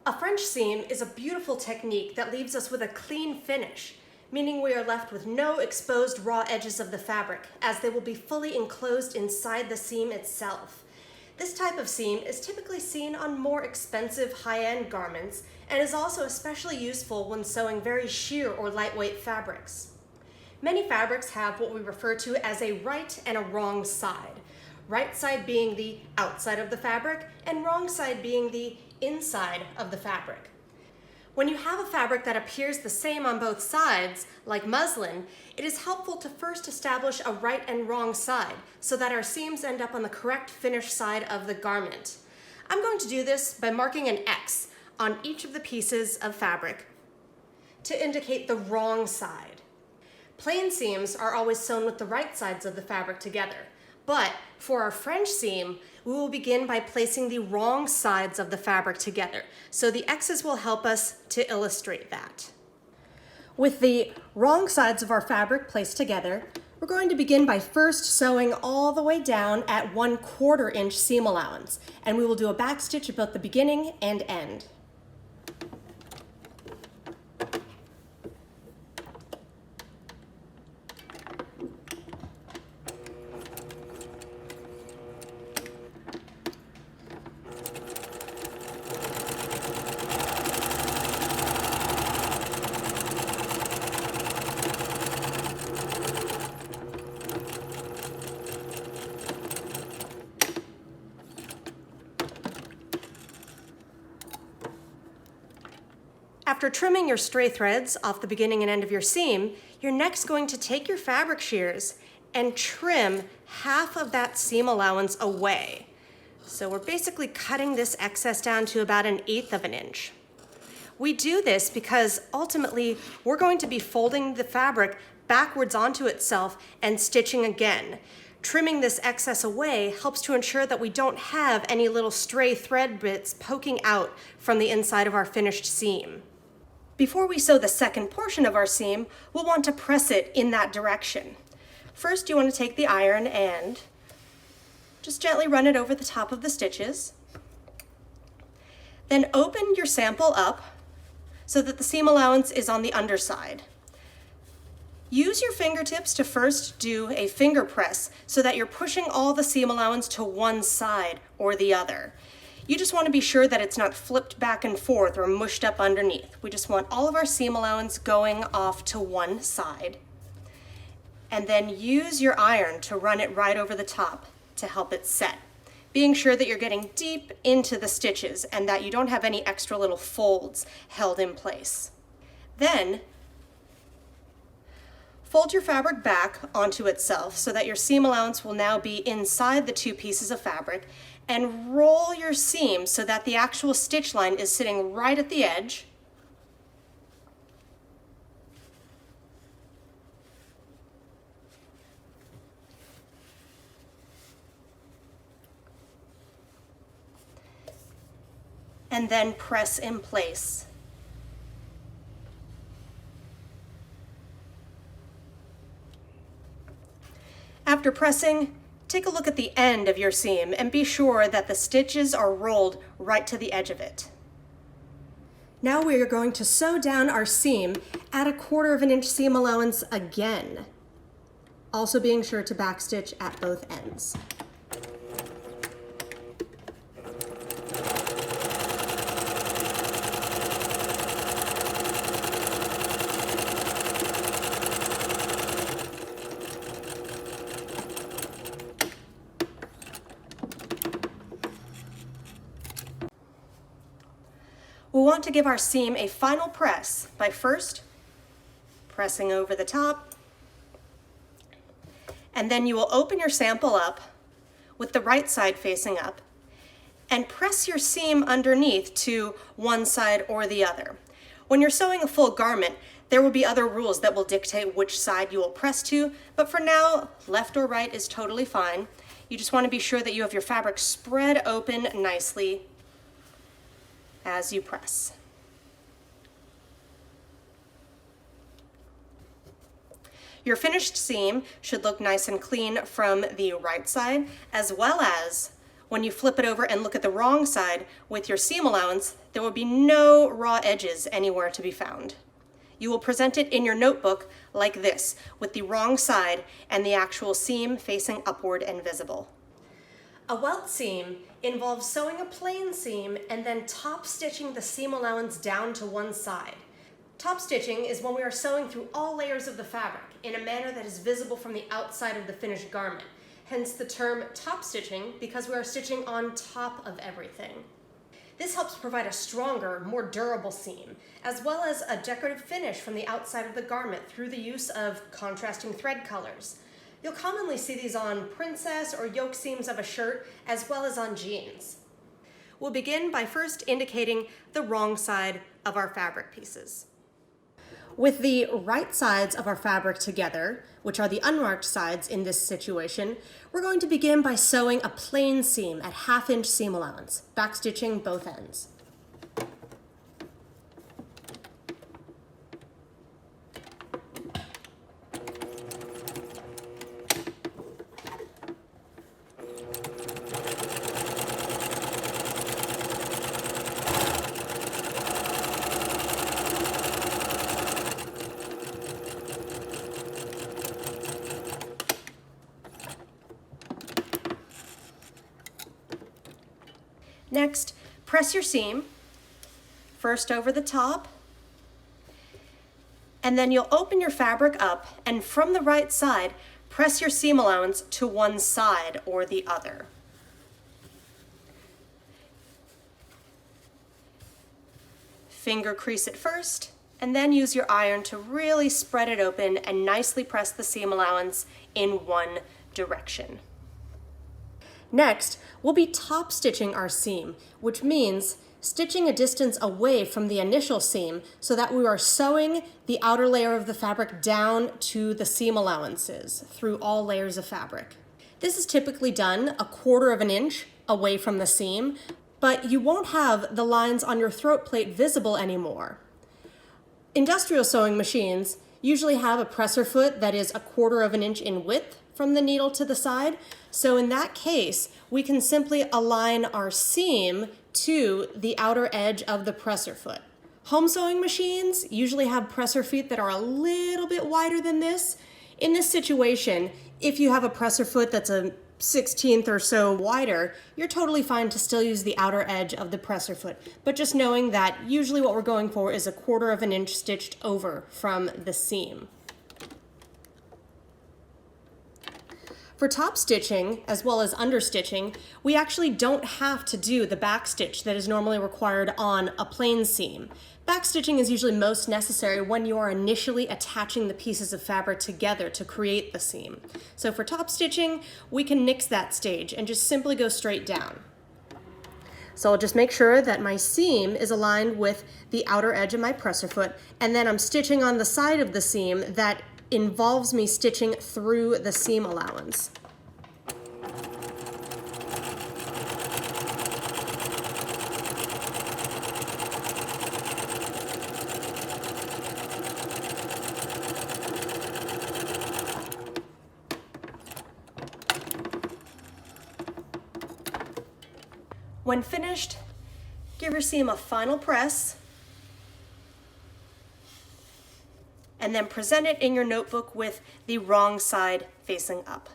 A French seam is a beautiful technique that leaves us with a clean finish, meaning we are left with no exposed raw edges of the fabric, as they will be fully enclosed inside the seam itself. This type of seam is typically seen on more expensive high-end garments and is also especially useful when sewing very sheer or lightweight fabrics. Many fabrics have what we refer to as a right and a wrong side. Right side being the outside of the fabric and wrong side being the inside of the fabric. When you have a fabric that appears the same on both sides, like muslin, it is helpful to first establish a right and wrong side so that our seams end up on the correct finished side of the garment. I'm going to do this by marking an X on each of the pieces of fabric to indicate the wrong side. Plain seams are always sewn with the right sides of the fabric together, but for our French seam, we will begin by placing the wrong sides of the fabric together. So the X's will help us to illustrate that. With the wrong sides of our fabric placed together, we're going to begin by first sewing all the way down at 1/4 inch seam allowance, and we will do a back stitch at both the beginning and end. After trimming your stray threads off the beginning and end of your seam, you're next going to take your fabric shears and trim half of that seam allowance away. So we're basically cutting this excess down to about 1/8 of an inch. We do this because ultimately we're going to be folding the fabric backwards onto itself and stitching again. Trimming this excess away helps to ensure that we don't have any little stray thread bits poking out from the inside of our finished seam. Before we sew the second portion of our seam, we'll want to press it in that direction. First, you want to take the iron and just gently run it over the top of the stitches. Then open your sample up so that the seam allowance is on the underside. Use your fingertips to first do a finger press so that you're pushing all the seam allowance to one side or the other. You just want to be sure that it's not flipped back and forth or mushed up underneath. We just want all of our seam allowance going off to one side. And then use your iron to run it right over the top to help it set, being sure that you're getting deep into the stitches and that you don't have any extra little folds held in place. Then, fold your fabric back onto itself so that your seam allowance will now be inside the two pieces of fabric, and roll your seam so that the actual stitch line is sitting right at the edge. And then press in place. After pressing, take a look at the end of your seam and be sure that the stitches are rolled right to the edge of it. Now we are going to sew down our seam at 1/4 inch seam allowance again, also being sure to backstitch at both ends. We'll want to give our seam a final press by first pressing over the top, and then you will open your sample up with the right side facing up and press your seam underneath to one side or the other. When you're sewing a full garment, there will be other rules that will dictate which side you will press to, but for now, left or right is totally fine. You just want to be sure that you have your fabric spread open nicely as you press. Your finished seam should look nice and clean from the right side as well as When you flip it over and look at the wrong side with your seam allowance, there will be no raw edges anywhere to be found. You will present it in your notebook like this, with the wrong side and the actual seam facing upward and visible. A welt seam involves sewing a plain seam and then top stitching the seam allowance down to one side. Top stitching is when we are sewing through all layers of the fabric in a manner that is visible from the outside of the finished garment. Hence the term top stitching, because we are stitching on top of everything. This helps provide a stronger, more durable seam, as well as a decorative finish from the outside of the garment through the use of contrasting thread colors. You'll commonly see these on princess or yoke seams of a shirt, as well as on jeans. We'll begin by first indicating the wrong side of our fabric pieces. With the right sides of our fabric together, which are the unmarked sides in this situation, we're going to begin by sewing a plain seam at 1/2 inch seam allowance, backstitching both ends. Next, press your seam, first over the top, and then you'll open your fabric up, and from the right side, press your seam allowance to one side or the other. Finger crease it first, and then use your iron to really spread it open and nicely press the seam allowance in one direction. Next, we'll be top stitching our seam, which means stitching a distance away from the initial seam so that we are sewing the outer layer of the fabric down to the seam allowances through all layers of fabric. This is typically done 1/4 inch away from the seam, but you won't have the lines on your throat plate visible anymore. Industrial sewing machines usually have a presser foot that is 1/4 inch in width from the needle to the side. So in that case, we can simply align our seam to the outer edge of the presser foot. Home sewing machines usually have presser feet that are a little bit wider than this. In this situation, if you have a presser foot that's a 1/16 or so wider, you're totally fine to still use the outer edge of the presser foot. But just knowing that usually what we're going for is 1/4 inch stitched over from the seam. For top stitching, as well as understitching, we actually don't have to do the back stitch that is normally required on a plain seam. Backstitching is usually most necessary when you are initially attaching the pieces of fabric together to create the seam. So for top stitching, we can nix that stage and just simply go straight down. So I'll just make sure that my seam is aligned with the outer edge of my presser foot, and then I'm stitching on the side of the seam that involves me stitching through the seam allowance. When finished, give your seam a final press, and then present it in your notebook with the wrong side facing up.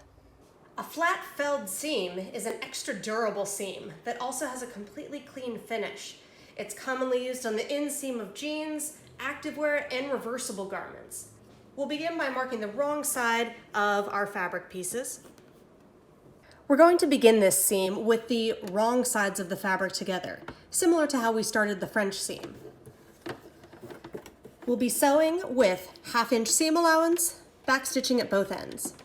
A flat felled seam is an extra durable seam that also has a completely clean finish. It's commonly used on the inseam of jeans, activewear, and reversible garments. We'll begin by marking the wrong side of our fabric pieces. We're going to begin this seam with the wrong sides of the fabric together, similar to how we started the French seam. We'll be sewing with 1/2 inch seam allowance, backstitching at both ends.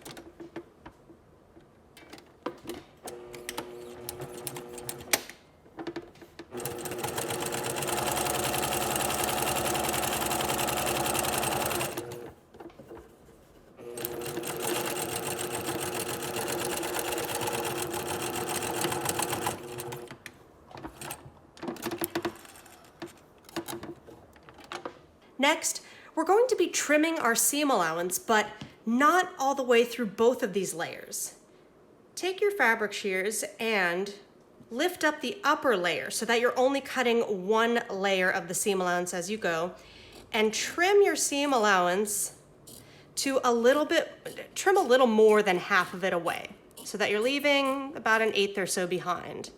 Next, we're going to be trimming our seam allowance, but not all the way through both of these layers. Take your fabric shears and lift up the upper layer so that you're only cutting one layer of the seam allowance as you go, and trim your seam allowance to trim a little more than half of it away so that you're leaving about 1/8 or so behind.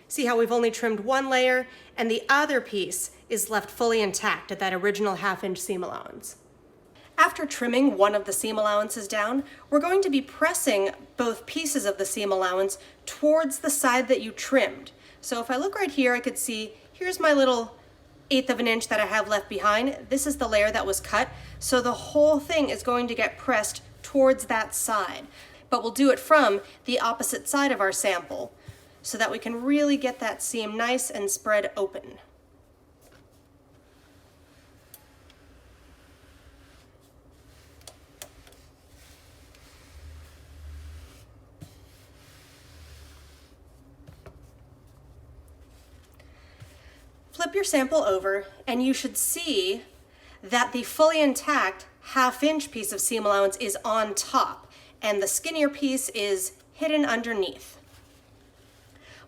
See how we've only trimmed one layer and the other piece is left fully intact at that original 1/2" seam allowance. After trimming one of the seam allowances down, we're going to be pressing both pieces of the seam allowance towards the side that you trimmed. So if I look right here, I could see, here's my little 1/8 inch that I have left behind. This is the layer that was cut. So the whole thing is going to get pressed towards that side. But we'll do it from the opposite side of our sample so that we can really get that seam nice and spread open. Flip your sample over and you should see that the fully intact 1/2" piece of seam allowance is on top and the skinnier piece is hidden underneath.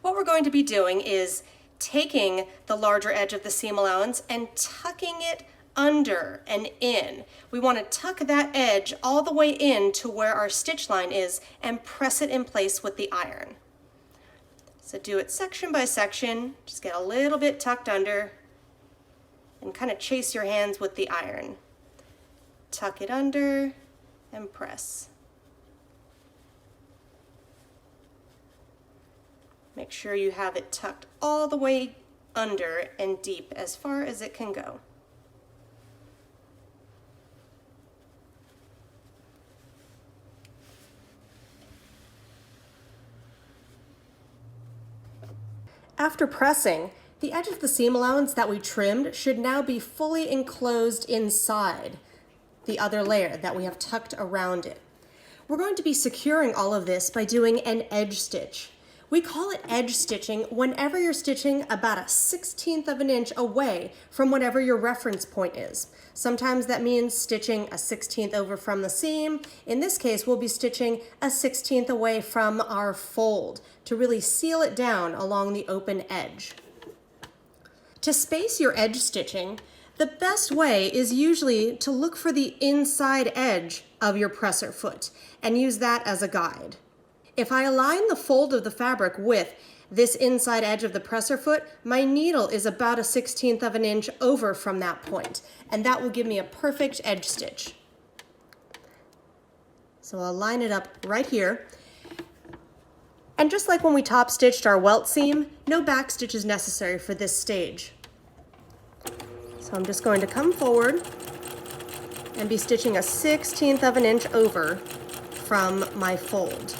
What we're going to be doing is taking the larger edge of the seam allowance and tucking it under and in. We want to tuck that edge all the way in to where our stitch line is and press it in place with the iron. So do it section by section, just get a little bit tucked under and kind of chase your hands with the iron. Tuck it under and press. Make sure you have it tucked all the way under and deep as far as it can go. After pressing, the edge of the seam allowance that we trimmed should now be fully enclosed inside the other layer that we have tucked around it. We're going to be securing all of this by doing an edge stitch. We call it edge stitching whenever you're stitching about 1/16 inch away from whatever your reference point is. Sometimes that means stitching 1/16 over from the seam. In this case, we'll be stitching 1/16 away from our fold to really seal it down along the open edge. To space your edge stitching, the best way is usually to look for the inside edge of your presser foot and use that as a guide. If I align the fold of the fabric with this inside edge of the presser foot, my needle is about 1/16 inch over from that point, and that will give me a perfect edge stitch. So I'll line it up right here. And just like when we top stitched our welt seam, no back stitch is necessary for this stage. So I'm just going to come forward and be stitching 1/16 inch over from my fold.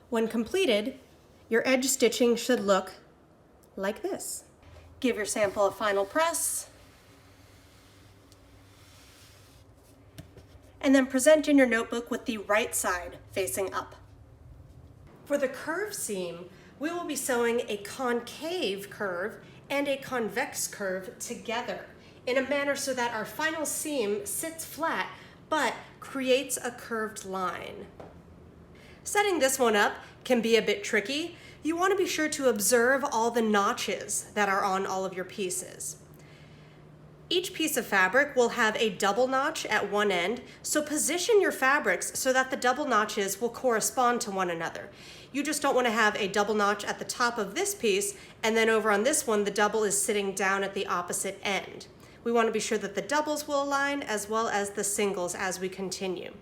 When completed, your edge stitching should look like this. Give your sample a final press, and then present in your notebook with the right side facing up. For the curve seam, we will be sewing a concave curve and a convex curve together in a manner so that our final seam sits flat but creates a curved line. Setting this one up can be a bit tricky. You want to be sure to observe all the notches that are on all of your pieces. Each piece of fabric will have a double notch at one end, so position your fabrics so that the double notches will correspond to one another. You just don't want to have a double notch at the top of this piece, and then over on this one, the double is sitting down at the opposite end. We want to be sure that the doubles will align as well as the singles as we continue.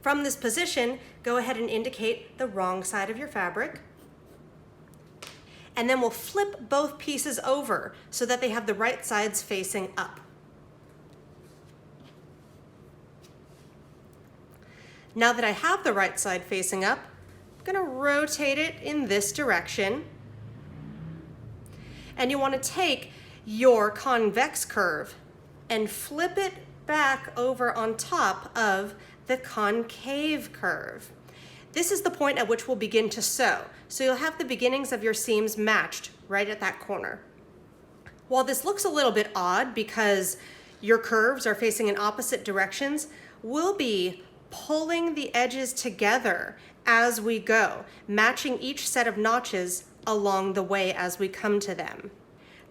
From this position, go ahead and indicate the wrong side of your fabric. And then we'll flip both pieces over so that they have the right sides facing up. Now that I have the right side facing up, I'm going to rotate it in this direction. And you want to take your convex curve and flip it back over on top of the concave curve. This is the point at which we'll begin to sew. So you'll have the beginnings of your seams matched right at that corner. While this looks a little bit odd because your curves are facing in opposite directions, we'll be pulling the edges together as we go, matching each set of notches along the way as we come to them.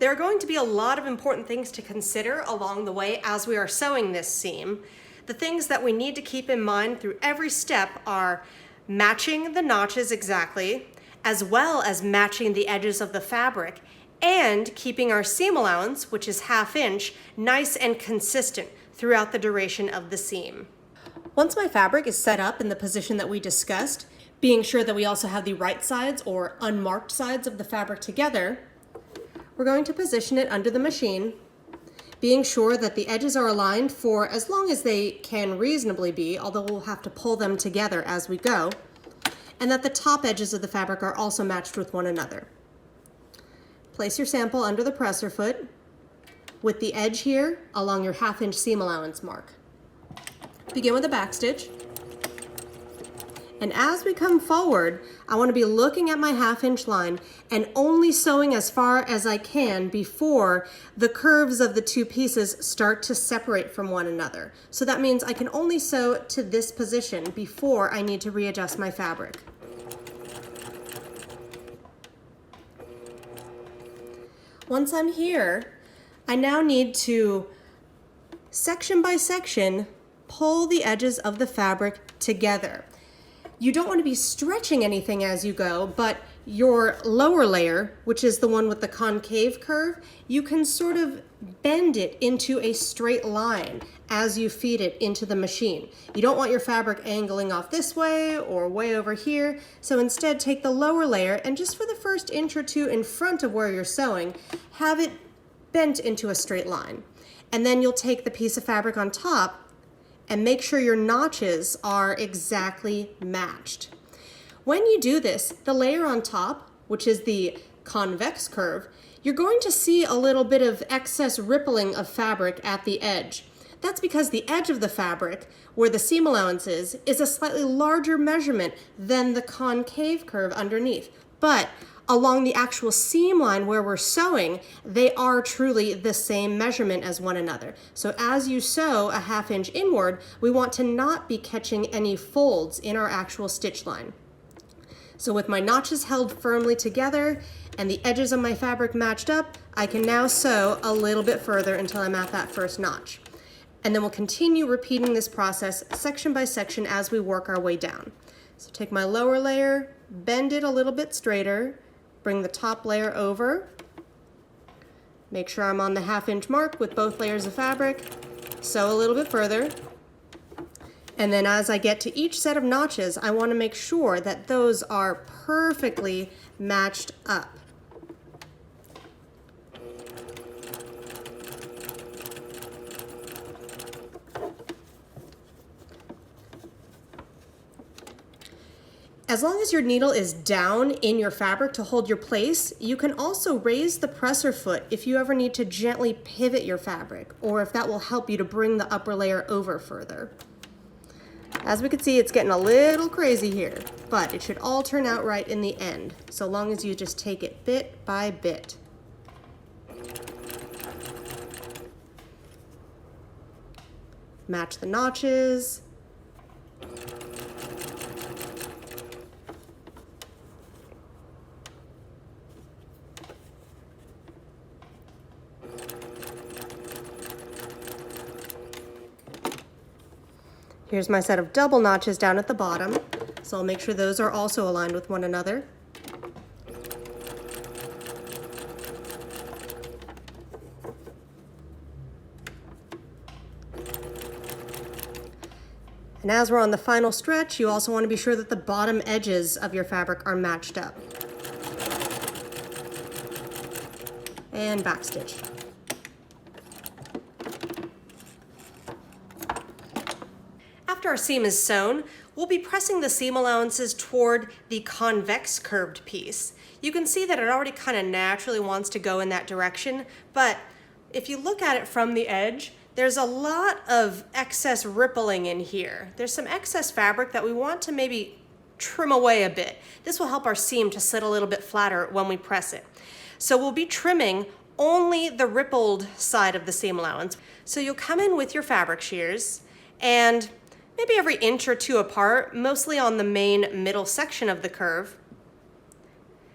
There are going to be a lot of important things to consider along the way as we are sewing this seam. The things that we need to keep in mind through every step are matching the notches exactly, as well as matching the edges of the fabric, and keeping our seam allowance, which is 1/2 inch, nice and consistent throughout the duration of the seam. Once my fabric is set up in the position that we discussed, being sure that we also have the right sides or unmarked sides of the fabric together, we're going to position it under the machine, being sure that the edges are aligned for as long as they can reasonably be, although we'll have to pull them together as we go, and that the top edges of the fabric are also matched with one another. Place your sample under the presser foot with the edge here along your 1/2 inch seam allowance mark. Begin with a back stitch. And as we come forward, I want to be looking at my 1/2 inch line and only sewing as far as I can before the curves of the two pieces start to separate from one another. So that means I can only sew to this position before I need to readjust my fabric. Once I'm here, I now need to, section by section, pull the edges of the fabric together. You don't want to be stretching anything as you go, but your lower layer, which is the one with the concave curve, you can sort of bend it into a straight line as you feed it into the machine. You don't want your fabric angling off this way or way over here, so instead take the lower layer and just for the first inch or two in front of where you're sewing, have it bent into a straight line. And then you'll take the piece of fabric on top and make sure your notches are exactly matched. When you do this, the layer on top, which is the convex curve, you're going to see a little bit of excess rippling of fabric at the edge. That's because the edge of the fabric, where the seam allowance is a slightly larger measurement than the concave curve underneath. But along the actual seam line where we're sewing, they are truly the same measurement as one another. So as you sew a 1/2 inch inward, we want to not be catching any folds in our actual stitch line. So with my notches held firmly together and the edges of my fabric matched up, I can now sew a little bit further until I'm at that first notch. And then we'll continue repeating this process section by section as we work our way down. So take my lower layer, bend it a little bit straighter, bring the top layer over, make sure I'm on the 1/2 inch mark with both layers of fabric, sew a little bit further, and then as I get to each set of notches, I want to make sure that those are perfectly matched up. As long as your needle is down in your fabric to hold your place, you can also raise the presser foot if you ever need to gently pivot your fabric, or if that will help you to bring the upper layer over further. As we can see, it's getting a little crazy here, but it should all turn out right in the end, so long as you just take it bit by bit. Match the notches. Here's my set of double notches down at the bottom, so I'll make sure those are also aligned with one another. And as we're on the final stretch, you also want to be sure that the bottom edges of your fabric are matched up. And backstitch. After our seam is sewn, we'll be pressing the seam allowances toward the convex curved piece. You can see that it already kind of naturally wants to go in that direction, but if you look at it from the edge, there's a lot of excess rippling in here. There's some excess fabric that we want to maybe trim away a bit. This will help our seam to sit a little bit flatter when we press it. So we'll be trimming only the rippled side of the seam allowance. So you'll come in with your fabric shears and maybe every inch or two apart, mostly on the main middle section of the curve,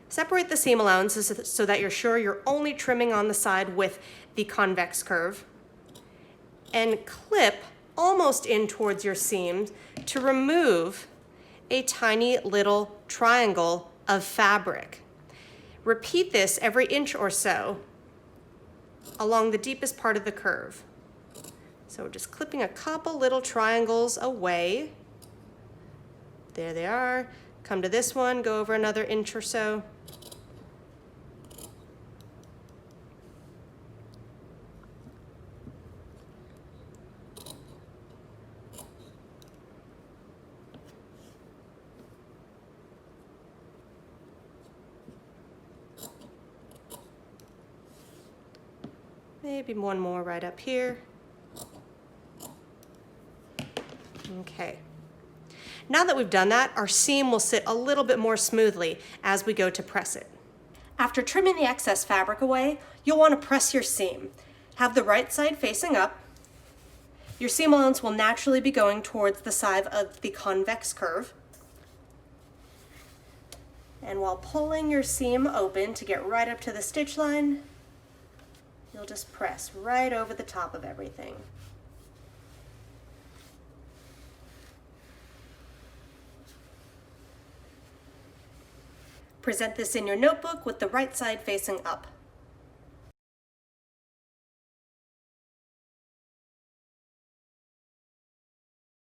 separate the seam allowances so that you're sure you're only trimming on the side with the convex curve, and clip almost in towards your seam to remove a tiny little triangle of fabric. Repeat this every inch or so along the deepest part of the curve. So we're just clipping a couple little triangles away. There they are. Come to this one, go over another inch or so. Maybe one more right up here. Okay. Now that we've done that, our seam will sit a little bit more smoothly as we go to press it. After trimming the excess fabric away, you'll want to press your seam. Have the right side facing up. Your seam allowance will naturally be going towards the side of the convex curve. And while pulling your seam open to get right up to the stitch line, you'll just press right over the top of everything. Present this in your notebook with the right side facing up.